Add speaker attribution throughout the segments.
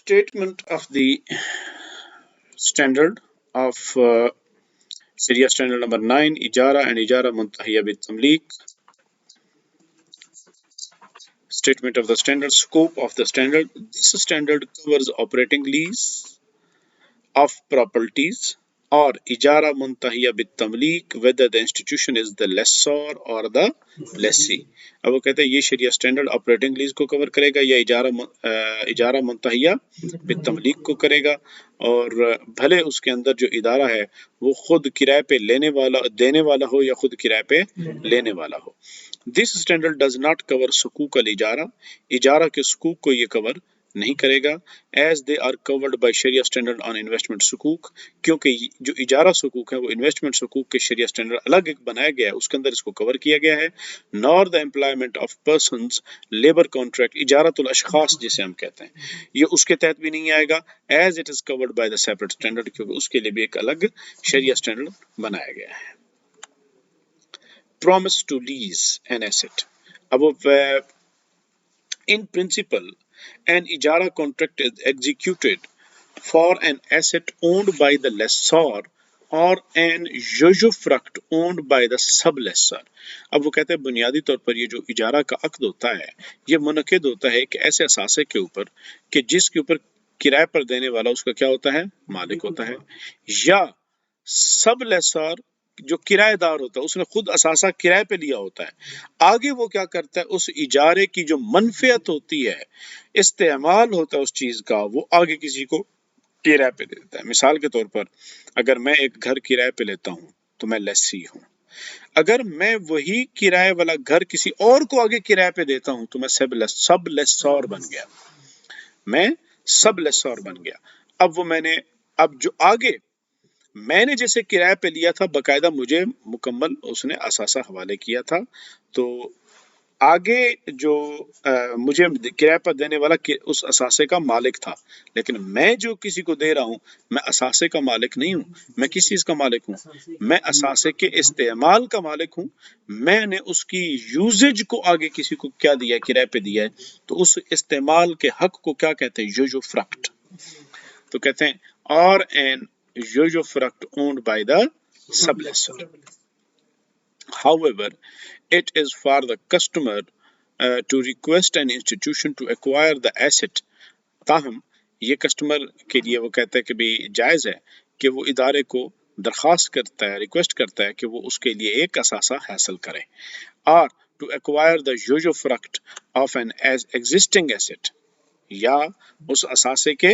Speaker 1: Statement of the standard of Sharia standard number 9, Ijarah and Ijarah Muntahiya Bittamlik. Statement of the standard, scope of the standard. This standard covers operating lease of properties or Ijarah Muntahiya Bittamlik, whether the institution is the lessor or the lessee. अब वो कहते हैं ये शरिया standard operating lease को cover करेगा या इजारा मुंतहिया बित्तमलीक को करेगा, और भले उसके अंदर जो इदारा है वो खुद किराए पे देने वाला हो या खुद किराए पे लेने वाला हो. This standard does not cover सुकूक अल इजारा के सुकूक को ये कवर नहीं करेगा, as they are covered by शरिया स्टैंडर्ड ऑन इन्वेस्टमेंट सुकूक, क्योंकि जो इजारा सुकूक है वो इन्वेस्टमेंट सुकूक के शरिया स्टैंडर्ड अलग एक बनाया गया है, उसके अंदर इसको कवर किया गया है. Nor the employment of persons labour contract इजारतुल अशखास जिसे हम कहते हैं, ये उसके तहत भी नहीं आएगा, as it is covered by the separate standard, क्योंकि उसके लिए भी एक अलग शरिया स्टैंडर्ड बनाया गया है. Promise to lease an asset. अब in principle, an ijara contract is executed for an asset owned by the lessor or an usufruct owned by the sublessor. अब वो कहते हैं बुनियादी तौर पर ये जो इजारा का अक्द होता है ये मुनक़िद होता है कि ऐसे असासे के ऊपर कि जिसके ऊपर किराए पर देने वाला उसका क्या होता है, मालिक होता है, या सब लेसर जो किराएदार होता है उसने खुद असासा किराए पे लिया होता है, आगे वो क्या करता है उस इजारे की जो मनफियत होती है, इस्तेमाल होता है उस चीज का, वो आगे किसी को किराए पे दे देता है. मिसाल के तौर पर अगर मैं एक घर किराए पे लेता हूं तो मैं लेसी हूं, अगर मैं वही किराए वाला घर किसी और को आगे किराए पे देता हूं तो मैं सब लेसौर बन गया, मैं सब लेसौर बन गया. अब जो आगे मैंने जैसे किराए पे लिया था बकायदा मुझे मुकम्मल उसने असासा हवाले किया था, तो आगे जो मुझे किराए पर देने वाला उस असासे का मालिक था, लेकिन मैं जो किसी को दे रहा हूं मैं असासे का मालिक नहीं हूं, मैं किस चीज का मालिक हूं, मैं असासे के इस्तेमाल का मालिक हूं. मैंने उसकी यूजेज को आगे किसी को क्या दिया, किराए पे दिया है, तो उस इस्तेमाल के हक को क्या कहते हैं, यूजुफ्रक्ट. तो कहते हैं और N usufruct owned by the sublessor. However, it is for the customer to request an institution to acquire the asset. ताहम ये कस्टमर के लिए वो कहता है कि भाई जायज़ है कि वो इदारे को दरख्वास्त करता है, रिक्वेस्ट करता है कि वो उसके लिए एक असासा हासिल करे, और to acquire the usufruct of an existing asset, या उस असासे के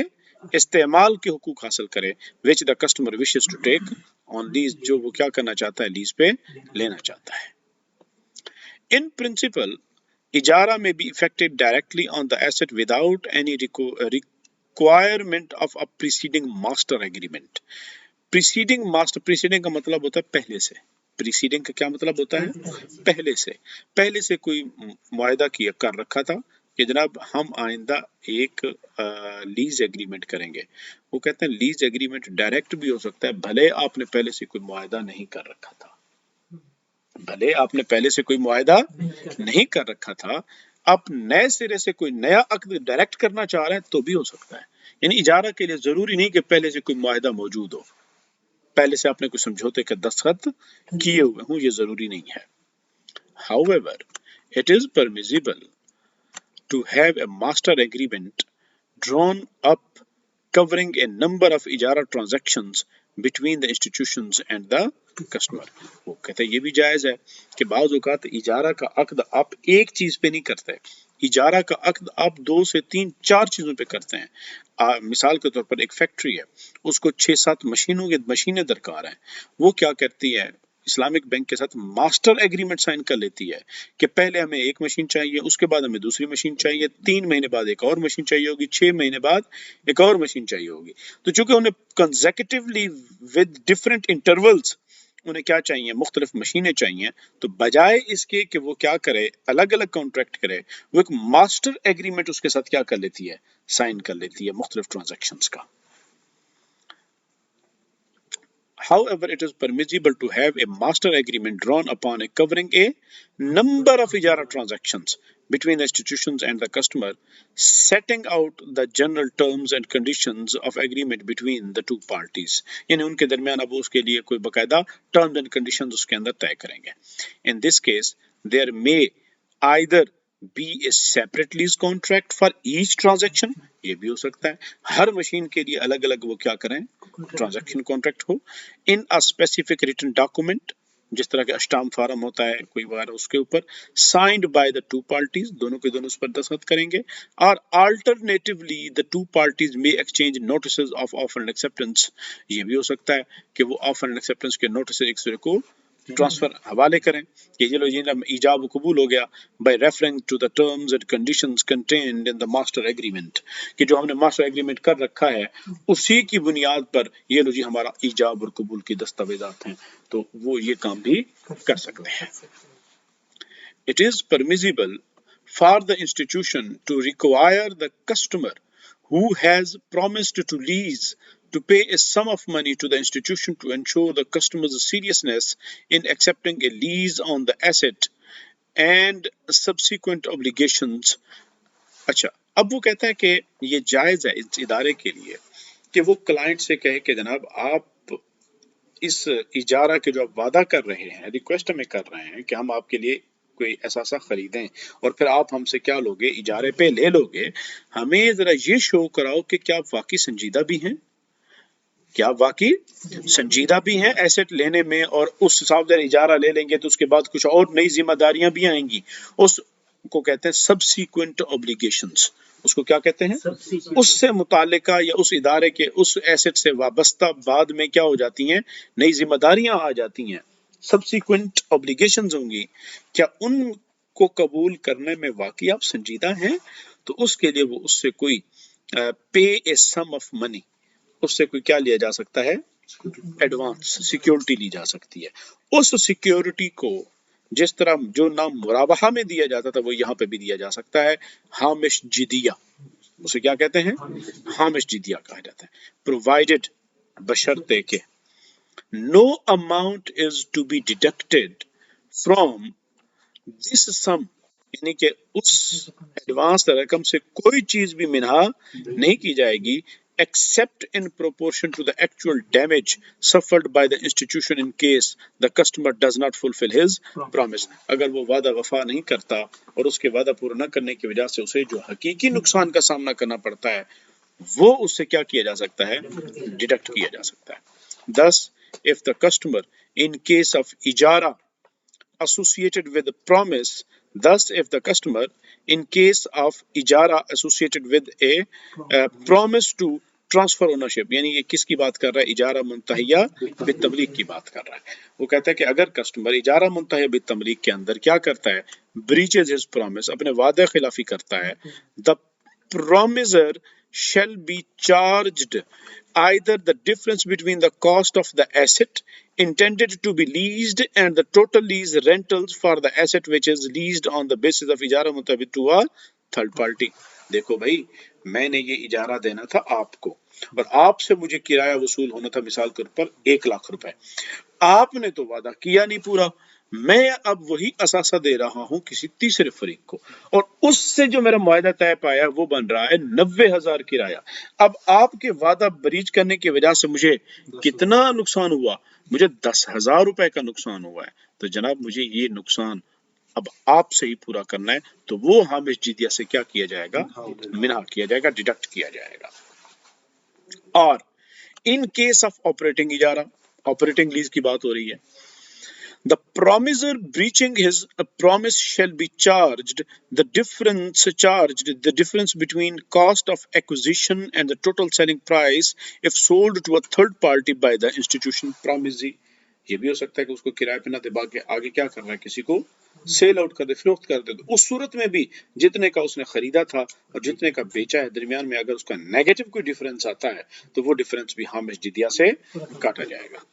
Speaker 1: इस्तेमाल के हुकूक हासिल करे, which the customer wishes to take on lease, जो वो क्या करना चाहता है, लीज पे लेना चाहता है. In principle, इजारा may be effected directly on the asset without any requirement of a preceding master agreement. Preceding का मतलब होता है पहले से. Preceding का क्या मतलब होता है, पहले से कोई मुआहदा किया कर रखा था कि जनाब हम आइंदा एक लीज एग्रीमेंट करेंगे. वो कहते हैं लीज एग्रीमेंट डायरेक्ट भी हो सकता है, भले आपने पहले से कोई मुआहदा नहीं कर रखा था, आप नए सिरे से कोई नया अक्द डायरेक्ट करना चाह रहे हैं तो भी हो सकता है. यानी इजारा के लिए जरूरी नहीं कि पहले से कोई मुआहदा मौजूद हो, पहले से आपने कोई समझौते के दस्तखत किए हुए हों, ये जरूरी नहीं है. However, it is permissible to have a master agreement drawn up covering a number of ijara transactions between the institutions and the customer. वो कहते हैं ये भी जायज़ है कि बाज़ औक़ात इजारा का अक़्द आप एक चीज़ पे नहीं करते, इजारा का अक़्द आप 2 से 3 4 चीज़ों पे करते हैं. मिसाल के तौर पर एक फैक्ट्री है, उसको 6-7 मशीनें दरकार हैं, वो क्या करती है, इस्लामिक बैंक के साथ मास्टर एग्रीमेंट साइन कर लेती है कि पहले हमें एक मशीन चाहिए, उसके बाद हमें दूसरी मशीन चाहिए, 3 महीने बाद एक और मशीन चाहिए होगी, 6 महीने बाद एक और मशीन चाहिए होगी. तो चूंकि उन्हें कंसेक्यूटिवली विद डिफरेंट इंटरवल्स उन्हें क्या चाहिए, मुख्तलिफ मशीनें चाहिए, तो बजाय इसके कि वो क्या करे, अलग अलग कॉन्ट्रैक्ट करे, वो एक मास्टर एग्रीमेंट उसके साथ क्या कर लेती है, साइन कर लेती है मुख्तलिफ ट्रांजैक्शंस का. However, it is permissible to have a master agreement drawn upon covering a number of ijara transactions between the institutions and the customer, setting out the general terms and conditions of agreement between the two parties. यानी उनके दरमियान अब उसके लिए कोई बकायदा terms and conditions उसके अंदर तय करेंगे. In this case, there may either be a separate lease contract for each transaction. ये भी हो सकता है हर मशीन के लिए अलग अलग वो क्या करें, ट्रांजैक्शन कॉन्ट्रैक्ट हो. इन अ स्पेसिफिक रिटन डॉक्यूमेंट, जिस तरह के स्टाम्प फार्म होता है कोई वगैरह, उसके ऊपर signed by the two parties, दोनों के दोनों उस पर दस्तखत करेंगे. और अल्टरनेटिवली द टू पार्टीज में exchange notices of offer and acceptance. ये भी हो सकता है कि वो ऑफर एंड एक्सेप्टेंस के नोटिस एक दूसरे को ट्रांसफर हवाले करें कि चलो ये ईजाब कबूल हो गया by referring to the terms and conditions contained in the master agreement, कि जो हमने मास्टर एग्रीमेंट कर रखा है उसी की बुनियाद पर ये लो जी हमारा ईजाब और कबूल की दस्तावेजात हैं, तो वो ये काम भी कर सकते हैं. It is permissible for the institution to require the customer who has promised to lease to pay a sum of money to the institution to ensure the customer's seriousness in accepting a lease on the asset and subsequent obligations. अच्छा, अब वो कहता है कि ये जायज़ है इस इदारे के लिए कि वो क्लाइंट से कहे कि जनाब आप इस इजारा के जो आप वादा कर रहे हैं, रिक्वेस्ट में कर रहे हैं कि हम आपके लिए कोई ऐसा खरीदें और फिर आप हमसे क्या लोगे, इजारे पे ले लोगे, हमें जरा ये शो कराओ कि क्या आप वाकई संजीदा भी हैं, क्या आप वाकई संजीदा भी हैं एसेट लेने में, और उस हिसाब से इजारा ले लेंगे तो उसके बाद कुछ और नई जिम्मेदारियां भी आएंगी. उसको कहते हैं सबसीक्वेंट ऑब्लिगेशंस. उसको क्या कहते हैं, उससे मुतालिका या उस इदारे के उस एसेट से वाबस्ता बाद में क्या हो जाती हैं, नई जिम्मेदारियां आ जाती हैं, सबसीक्वेंट ऑब्लिगेशंस होंगी. क्या उनको कबूल करने में वाकई आप संजीदा हैं, तो उसके लिए वो उससे कोई पे ए सम ऑफ मनी, उससे कोई क्या लिया जा सकता है, एडवांस सिक्योरिटी ली जा सकती है. उस सिक्योरिटी को जिस तरह जो नाम मुराबहा में दिया जाता था वो यहाँ पे भी दिया जा सकता है, हामिश जिदिया. उसे क्या कहते हैं, हामिश जिदिया कहा जाता है. प्रोवाइडेड, बशर्ते के no amount is to be deducted from this sum, यानी कि उस एडवांस रकम से कोई चीज भी मिन्हा नहीं की जाएगी, except in proportion to the actual damage suffered by the institution in case the customer does not fulfill his promise. अगर वो वादा वफा नहीं करता और उसके वादा पूरा न करने की वजह से उसे जो हकीकी नुकसान का सामना करना पड़ता है वो उससे क्या किया जा सकता है, डिडक्ट किया जा सकता है. Thus, if the customer in case of ijara associated with the promise, thus if the customer in case of ijara associated with a promise to transfer ownership, यानी ये किसकी बात कर रहा है, इजारा मुंतहिया बित्तमलीक की बात कर रहा है. वो कहता है कि अगर कस्टमर इजारा मुंतहिया बित्तमलीक के अंदर क्या करता है, ब्रीचेज हिज प्रॉमिस, अपने वादे खिलाफी करता है, the promiser shall be charged either the difference between the cost of the asset intended to be leased and the total lease rentals for the asset which is leased on the basis of ijara muntahiya to a third party. देखो भाई, मैंने ये इजारा देना था आपको और आपसे मुझे किराया वसूल होना था मिसाल के ऊपर 1 लाख रुपए. आपने तो वादा किया नहीं पूरा, मैं अब वही असासा दे रहा हूं किसी तीसरे फरीक को और उससे जो मेरा मुआहदा तय पाया वो बन रहा है 90,000 किराया. अब आपके वादा ब्रीच करने की वजह से मुझे कितना नुकसान हुआ, मुझे 10,000 रुपए का नुकसान हुआ है. तो जनाब मुझे ये नुकसान अब आपसे ही पूरा करना है, तो वो हामिश जिदिया से क्या किया जाएगा, मिन्हा किया जाएगा, डिडक्ट किया जाएगा. और इन केस ऑफ ऑपरेटिंग इजारा, ऑपरेटिंग लीज की बात हो रही है, the promiser breaching his promise shall be charged the difference between cost of acquisition and the total selling price if sold to a third party by the institution promisee. ये भी हो सकता है कि उसको किराए पे ना दे, आगे क्या करना है, किसी को सेल आउट कर दे, फरोख्त कर दे. उस सूरत में भी जितने का उसने खरीदा था और जितने का बेचा है, दरमियान में अगर उसका नेगेटिव कोई डिफरेंस आता है तो वो डिफरेंस भी हामिश जिदिया से काटा जाएगा.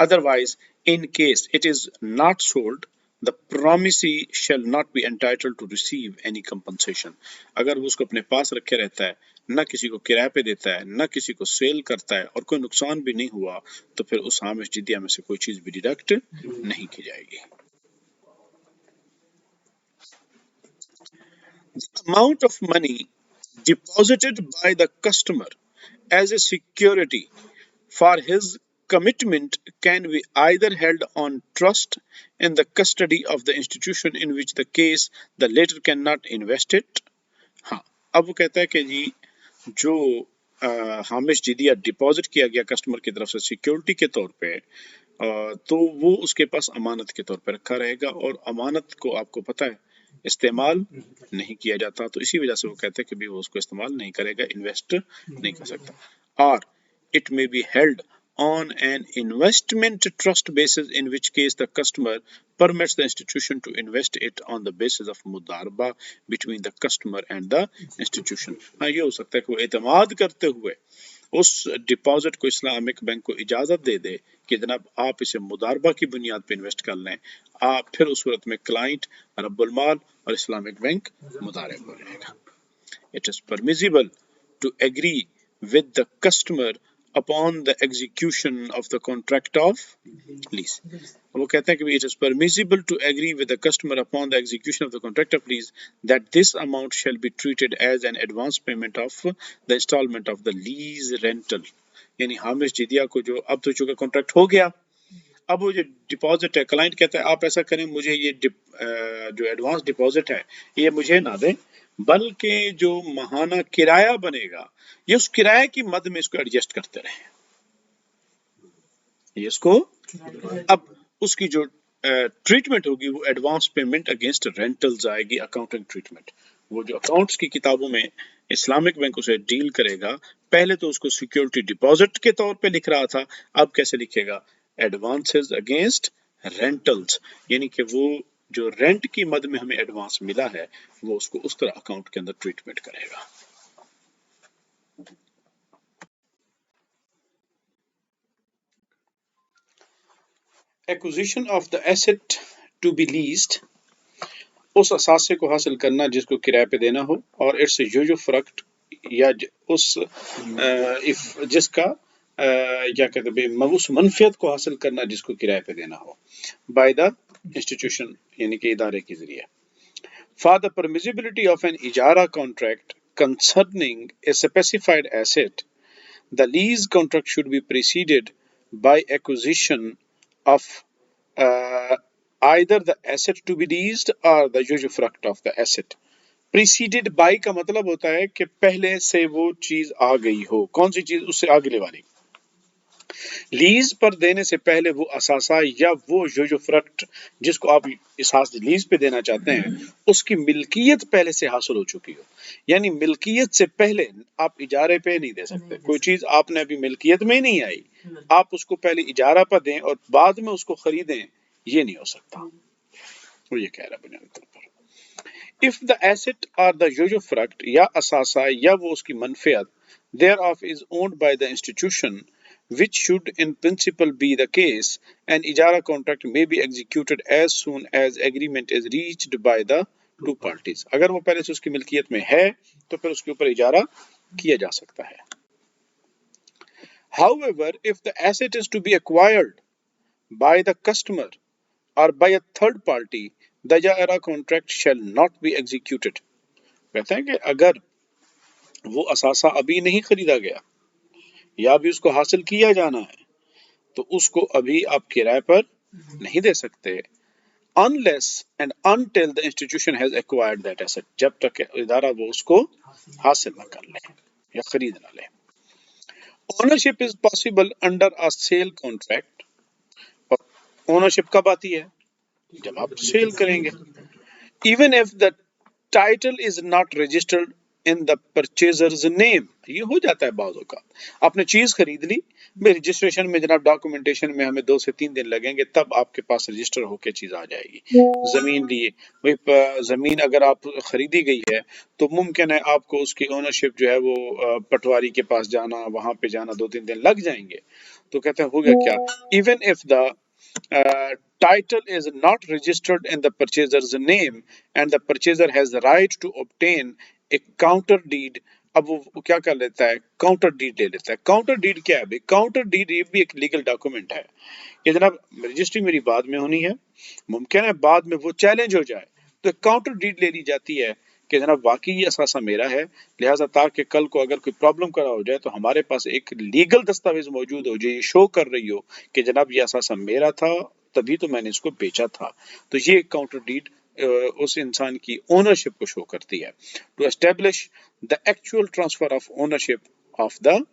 Speaker 1: Otherwise, in case it is not sold, the promisee shall not be entitled to receive any compensation. अगर वो उसको अपने पास रखे रहता है, न किसी को किराए पे देता है, न किसी को सेल करता है और कोई नुकसान भी नहीं हुआ, तो फिर उस हामिश जिदिया में से कोई चीज भी डिडक्ट नहीं की जाएगी. amount of money deposited by the customer as a security for his commitment can be either held on trust in the custody of the institution in which the case the latter cannot invest it. हाँ, अब वो कहता है कि जी जो Hamish जिदिया deposit किया गया customer की तरफ से सिक्योरिटी के तौर पे तो वो उसके पास अमानत के तौर पे रखा रहेगा और अमानत को आपको पता है इस्तेमाल नहीं किया जाता, तो इसी वजह से वो कहते हैं कि भी वो उसको इस्तेमाल नहीं करेगा, इन्वेस्ट नहीं कर सकता। और it may be held on an investment trust basis, in which case the customer permits the institution to invest it on the basis of मुदारबा between the customer and the institution। हाँ, ये हो सकता है कि वो एतमाद करते हुए उस डिपॉजिट को इस्लामिक बैंक को इजाजत दे दे कि जनाब आप इसे मुदारबा की बुनियाद पर इन्वेस्ट कर लें, आप फिर उस सूरत में क्लाइंट रब्बुल माल और इस्लामिक बैंक मुदारब हो जाएगा। It is permissible to agree with the customer upon the execution of the contract of lease। वो कहते हैं कि it is permissible to agree with the customer upon the execution of the contract of lease that this amount shall be treated as an advance payment of the installment of the lease rental। यानी Hamish जिदिया को जो अब तो चूंकि contract हो गया, अब वो जो डिपॉजिट है क्लाइंट कहता है आप ऐसा करें मुझे ये जो एडवांस डिपॉजिट है ये मुझे ना दें, बल्कि जो माहाना किराया बनेगा ये उस किराए की मद में इसको एडजस्ट करते रहे, ये इसको अब उसकी जो ट्रीटमेंट होगी वो एडवांस पेमेंट अगेंस्ट रेंटल्स आएगी, अकाउंटिंग ट्रीटमेंट। वो जो अकाउंट्स की किताबों में इस्लामिक बैंक उसे डील करेगा, पहले तो उसको सिक्योरिटी डिपॉजिट के तौर पे लिख रहा था, अब कैसे लिखेगा एडवांसेस अगेंस्ट रेंटल्स, यानी कि वो जो रेंट की मद में हमें एडवांस मिला है वो उसको उस तरह अकाउंट के अंदर ट्रीटमेंट करेगा। Acquisition of the asset to be leased, उस असासे को हासिल करना जिसको किराए पे देना हो, और इट्स यूजुफ्रक्ट या उस जिसका क्या कहते हैं उस मनफियत को हासिल करना जिसको किराए पे देना हो, बाय द इंस्टीट्यूशन यानी कि इदारे के जरिए। For the permissibility of an इजारा contract concerning a specified asset, the lease contract should be preceded by acquisition of either the asset to be leased or the usufruct of the asset। preceded by का मतलब होता है कि पहले से वो चीज आ गई हो, कौन सी चीज उससे आगे वाली। लीज पर देने से पहले वो असासा या वो यूजुफ्रक्ट जिसको आप लीज पे देना चाहते हैं उसकी मिल्कियत पहले से हासिल हो चुकी हो, यानी मिल्कियत से पहले आप इजारे पे नहीं दे सकते। कोई चीज आपने अभी मिल्कियत में नहीं आई, आप उसको पहले इजारा पर दें और बाद में उसको खरीदें, ये नहीं हो सकता। वो ये कह रहा है बुनियादी तौर पर इफ द एसेट और द यूजुफ्रक्ट या असासा या वो उसकी मनफियत thereof is owned by the institution, which should in principle be the case, an ijara contract may be executed as soon as agreement is reached by the two parties। अगर वो पहले से उसकी मिल्कियत में है तो फिर उसके ऊपर इजारा किया जा सकता है। However, if the asset is to be acquired by the customer or by a third party, the ijara contract shall not be executed। कहते हैं कि अगर वो असासा अभी नहीं खरीदा गया या अभी उसको हासिल किया जाना है तो उसको अभी आप किराए पर नहीं दे सकते, unless and until the institution has acquired that asset, जब तक इदारा वो उसको हासिल न कर ले या खरीद न ले। Ownership is possible under a sale contract, और ओनरशिप कब आती है जब आप सेल करेंगे। Even if the title is not registered in the purchaser's name, ये हो जाता है बाज़ औक़ात, आपने चीज खरीद ली, रजिस्ट्रेशन में जनाब डॉक्यूमेंटेशन में हमें 2 से 3 दिन लगेंगे, तब आपके पास रजिस्टर होकर चीज आ जाएगी। जमीन लिए भाई, जमीन अगर आप खरीदी गई है तो मुमकिन है आपको उसकी ओनरशिप जो है वो पटवारी के पास जाना, वहां पे जाना 2-3 दिन लग जाएंगे। तो कहते हैं हो गया क्या, even if the title is not registered in the purchaser's name and the purchaser has the right to obtain a counter deed, अब वो क्या कर लेता है काउंटर डीड ले लेता है। काउंटर डीड क्या है भाई, काउंटर डीड ये भी एक लीगल डॉक्यूमेंट है कि जनाब रजिस्ट्री मेरी बाद में होनी है, मुमकिन है बाद में वो चैलेंज हो जाए तो काउंटर डीड ले ली जाती है कि जनाब वाकई ये असासा मेरा है, लिहाजा ताकि कल को अगर कोई प्रॉब्लम करा हो जाए तो हमारे पास एक लीगल दस्तावेज मौजूद हो जो ये शो कर रही हो कि जनाब ये असासा मेरा था, तभी तो मैंने इसको बेचा था। तो ये काउंटर डीड उस इंसान की ओनरशिप को शो करती है। To establish the actual transfer of ownership of the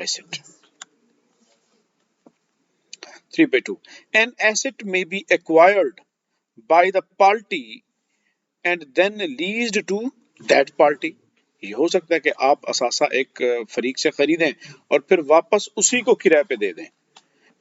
Speaker 1: asset. 3/2 An asset may be acquired by the party and then leased to that party। ये हो सकता है कि आप असासा एक फरीक से खरीदें और फिर वापस उसी को किराए पे दे दें।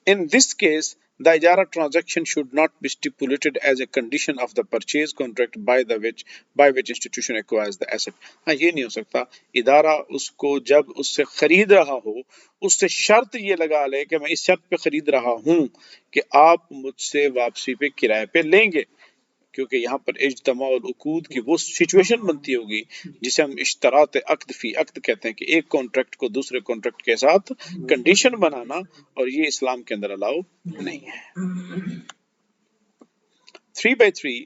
Speaker 1: In this case, the ijara transaction should not be stipulated as a condition of the purchase contract by which institution acquires the asset। हाँ, ये नहीं हो सकता इदारा उसको जब उससे खरीद रहा हो उससे शर्त ये लगा ले कि मैं इस शर्त पे खरीद रहा हूँ कि आप मुझसे वापसी पे किराए पे लेंगे, क्योंकि यहाँ पर इज्तमा और उकूद की वो सिचुएशन बनती होगी जिसे हम इश्तरात अक्द फी अक्द कहते हैं कि एक कॉन्ट्रैक्ट को दूसरे कॉन्ट्रैक्ट के साथ कंडीशन बनाना, और ये इस्लाम के अंदर अलाउ नहीं है। 3/3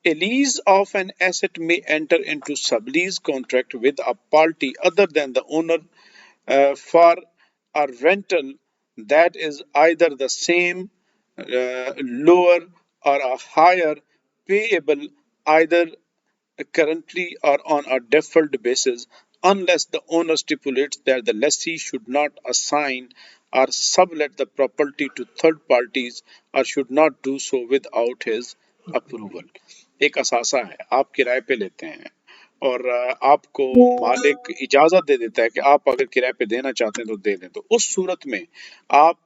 Speaker 1: A lease of an asset may enter into sublease contract with a party other than the owner for a rental that is either the same, lower or a higher, payable either currently or on a deferred basis, unless the owner stipulates that the lessee should not assign or sublet the property to third parties or should not do so without his approval। एक असासा है, आप किराए पे लेते हैं और आपको मालिक इजाजत दे देता है कि आप अगर किराए पे देना चाहते हैं तो दे दें, तो उस सूरत में आप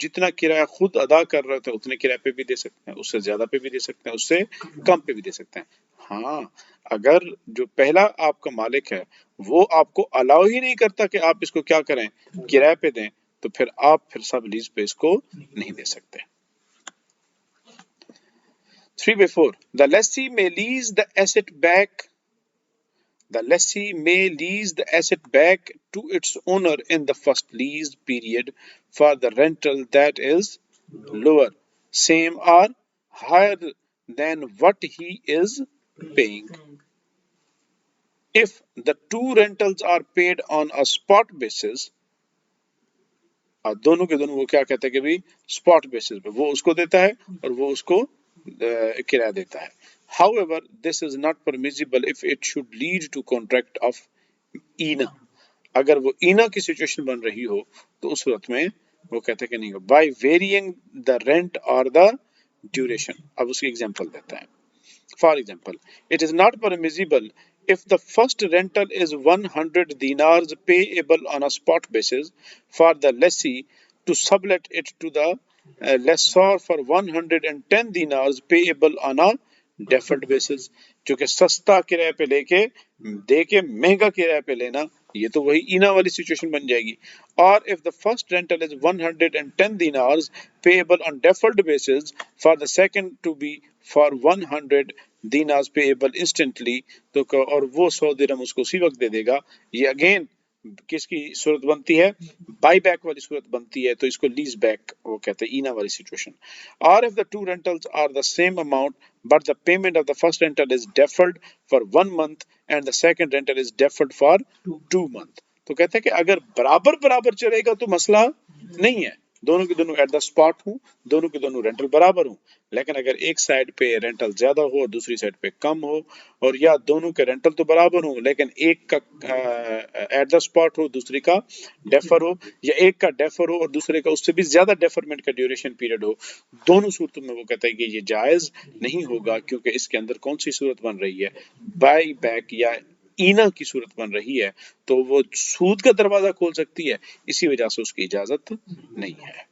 Speaker 1: जितना किराया खुद अदा कर रहे थे उतने किराए पे भी दे सकते हैं, उससे ज्यादा पे भी दे सकते हैं, उससे कम पे भी दे सकते हैं। हाँ, अगर जो पहला आपका मालिक है वो आपको अलाउ ही नहीं करता कि आप इसको क्या करें, किराए पे दें, तो फिर आप सब लीज पे इसको नहीं दे सकते। 3/4 The lessee may lease the asset back The lessee may lease the asset back to its owner in the first lease period for the rental that is lower, same or higher than what he is paying. If the two rentals are paid on a spot basis, दोनों के दोनों वो क्या कहते हैं कि भाई spot basis पे वो उसको देता है और वो उसको किराया देता है। However, this is not permissible if it should lead to contract of ईना। अगर वो ईना की सिचुएशन बन रही हो तो उस वक्त में वो कहते हैं कि नहीं हो, by varying the rent or the duration। अब उसकी एग्जांपल देता है। For example, it is not permissible if the first rental is 100 dinars payable on a spot basis for the lessee to sublet it to the lessor for 110 dinars payable on a deferred basis। क्योंकि सस्ता किराए पे लेके दे के महंगा किराए पे लेना, ये तो वही ईना वाली सिचुएशन बन जाएगी। और if the first rental is 110 dinars payable on deferred basis for the second to be for 100 dinars payable instantly, तो और वो 100 दिरहम उसको उसी वक्त दे देगा। ये अगेन किसकी सूरत बनती है, बाई बैक वाली सूरत बनती है, तो इसको लीज बैक वो कहते हैं ईना वाली सिचुएशन। और if the two rentals are the same amount but the payment of the first rental is deferred for 1 month and the second rental is deferred for 2 months, तो कहते हैं कि अगर बराबर बराबर चलेगा तो मसला नहीं है, दोनों के दोनों एट द स्पॉट हूँ, दोनों के दोनों रेंटल बराबर हूँ। लेकिन अगर एक साइड पे रेंटल ज्यादा हो और दूसरी साइड पे कम हो, और या दोनों के रेंटल तो बराबर हो लेकिन एक का एट द स्पॉट हो दूसरी का डेफर हो, या एक का डेफर हो और दूसरे का उससे भी ज्यादा डेफरमेंट का ड्यूरेशन पीरियड हो, दोनों सूरतों में वो कहता है कि ये जायज नहीं होगा, क्योंकि इसके अंदर कौन सी सूरत बन रही है, बाई बैक या ईना की सूरत बन रही है, तो वो सूद का दरवाजा खोल सकती है, इसी वजह से उसकी इजाजत नहीं है।